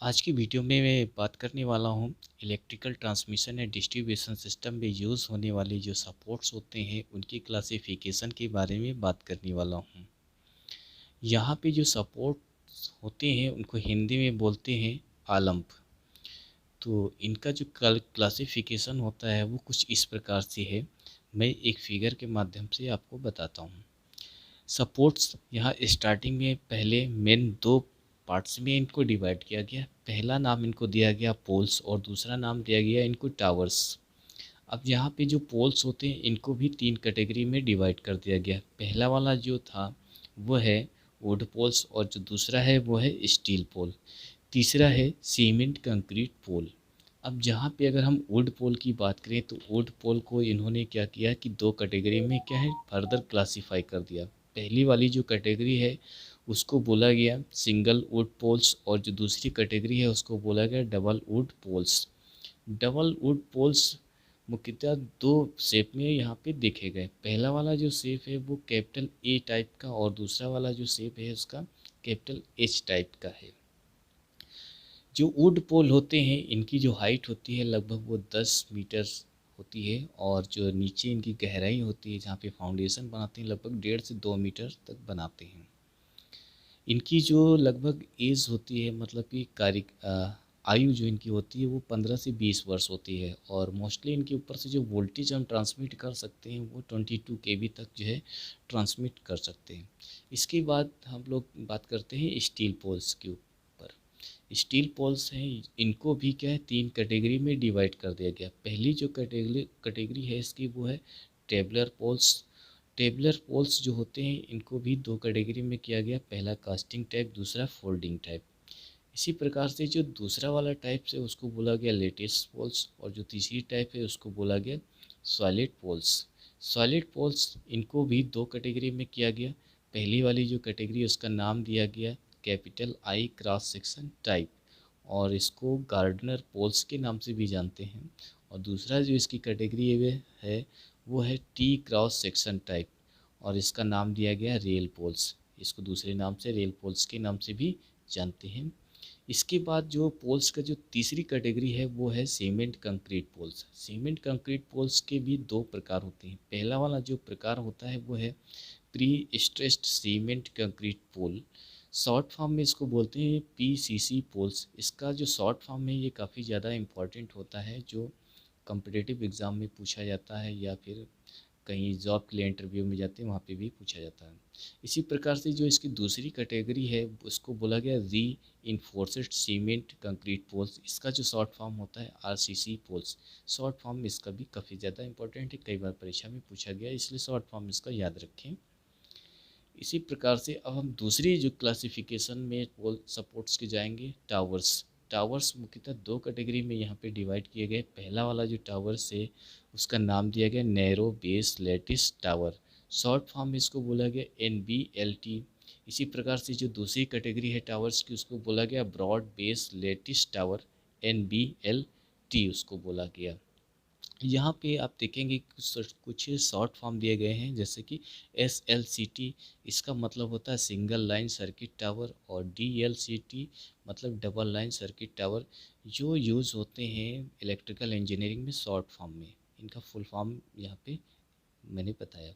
आज की वीडियो में मैं बात करने वाला हूँ electrical transmission and distribution system में यूज़ होने वाले जो सपोर्ट्स होते हैं उनकी क्लासिफिकेशन के बारे में बात करने वाला हूँ। यहाँ पे जो सपोर्ट्स होते हैं उनको हिंदी में बोलते हैं आलम्ब। तो इनका जो क्लासिफिकेशन होता है वो कुछ इस प्रकार से है। मैं एक फिगर के माध्यम से आपको बताता हूँ। सपोर्ट्स यहाँ स्टार्टिंग में पहले मेन दो पार्ट्स में इनको डिवाइड किया गया। पहला नाम इनको दिया गया पोल्स और दूसरा नाम दिया गया इनको टावर्स। अब यहाँ पे जो पोल्स होते हैं इनको भी तीन कैटेगरी में डिवाइड कर दिया गया। पहला वाला जो था वो है वुड पोल्स और जो दूसरा है वो है स्टील पोल। तीसरा है सीमेंट कंक्रीट पोल। अब जहाँ पे अगर हम वुड पोल की बात करें तो वुड पोल को इन्होंने क्या किया कि दो कैटेगरी में क्या है फर्दर क्लासीफाई कर दिया। पहली वाली जो कैटेगरी है उसको बोला गया सिंगल वुड पोल्स और जो दूसरी कैटेगरी है उसको बोला गया double wood poles. Double wood poles मुख्यतः दो शेप में यहाँ पे देखे गए। पहला वाला जो शेप है वो कैपिटल ए टाइप का और दूसरा वाला जो शेप है उसका कैपिटल एच टाइप का है। जो वुड पोल होते हैं इनकी जो हाइट होती है लगभग वो 10 मीटर होती है और जो नीचे इनकी गहराई होती है जहाँ पे फाउंडेशन बनाते हैं लगभग 1.5 से 2 मीटर तक बनाते हैं। इनकी जो लगभग एज होती है मतलब कि आयु जो इनकी होती है वो 15 से 20 वर्ष होती है और मोस्टली इनके ऊपर से जो वोल्टेज हम ट्रांसमिट कर सकते हैं वो 22 kV तक जो है ट्रांसमिट कर सकते हैं। इसके बाद हम लोग बात करते हैं स्टील पोल्स के ऊपर। स्टील पोल्स हैं इनको भी क्या है तीन कैटेगरी में डिवाइड कर दिया गया। पहली जो कैटेगरी है इसकी वो है टेबलर पोल्स। टेबलर पोल्स जो होते हैं इनको भी दो कैटेगरी में किया गया। पहला कास्टिंग टाइप दूसरा फोल्डिंग टाइप। इसी प्रकार से जो दूसरा वाला टाइप है उसको बोला गया लेटिस पोल्स और जो तीसरी टाइप है उसको बोला गया सॉलिड पोल्स। सॉलिड पोल्स इनको भी दो कैटेगरी में किया गया। पहली वाली जो कैटेगरी उसका नाम दिया गया capital I cross section type और इसको गार्डनर पोल्स के नाम से भी जानते हैं। और दूसरा जो इसकी कैटेगरी है वो है टी क्रॉस सेक्शन टाइप और इसका नाम दिया गया रेल पोल्स। इसको दूसरे नाम से रेल पोल्स के नाम से भी जानते हैं। इसके बाद जो पोल्स का जो तीसरी कैटेगरी है वो है cement concrete poles. Cement concrete poles के भी दो प्रकार होते हैं। पहला वाला जो प्रकार होता है वो है प्री स्ट्रेस्ड सीमेंट कंक्रीट पोल। शॉर्ट फॉर्म में इसको बोलते हैं पीसीसी पोल्स। इसका जो शॉर्ट फॉर्म है ये काफ़ी ज़्यादा इम्पॉर्टेंट होता है जो कम्पिटिटिव एग्ज़ाम में पूछा जाता है या फिर कहीं जॉब के लिए इंटरव्यू में जाते हैं वहाँ पे भी पूछा जाता है। इसी प्रकार से जो इसकी दूसरी कैटेगरी है उसको बोला गया री इन्फोर्सड सीमेंट कंक्रीट पोल्स। इसका जो शॉर्ट फॉर्म होता है आरसीसी पोल्स। शॉर्ट फॉर्म इसका भी काफ़ी ज़्यादा इंपॉर्टेंट है, कई बार परीक्षा में पूछा गया इसलिए शॉर्ट फॉर्म इसका याद रखें। इसी प्रकार से अब हम दूसरी जो क्लासिफिकेशन में पोल सपोर्ट्स के जाएंगे टावर्स। टावर्स मुख्यतः दो कैटेगरी में यहाँ पे डिवाइड किए गए। पहला वाला जो टावर्स है उसका नाम दिया गया narrow base lattice tower. Short form में इसको बोला गया NBLT। इसी प्रकार से जो दूसरी कैटेगरी है टावर्स की उसको बोला गया broad base lattice tower. NBLT उसको बोला गया। यहाँ पे आप देखेंगे कुछ शॉर्ट फॉर्म दिए गए हैं जैसे कि SLCT। इसका मतलब होता है सिंगल लाइन सर्किट टावर और DLCT मतलब डबल लाइन सर्किट टावर जो यूज़ होते हैं इलेक्ट्रिकल इंजीनियरिंग में शॉर्ट फॉर्म में। इनका फुल फॉर्म यहाँ पे मैंने बताया।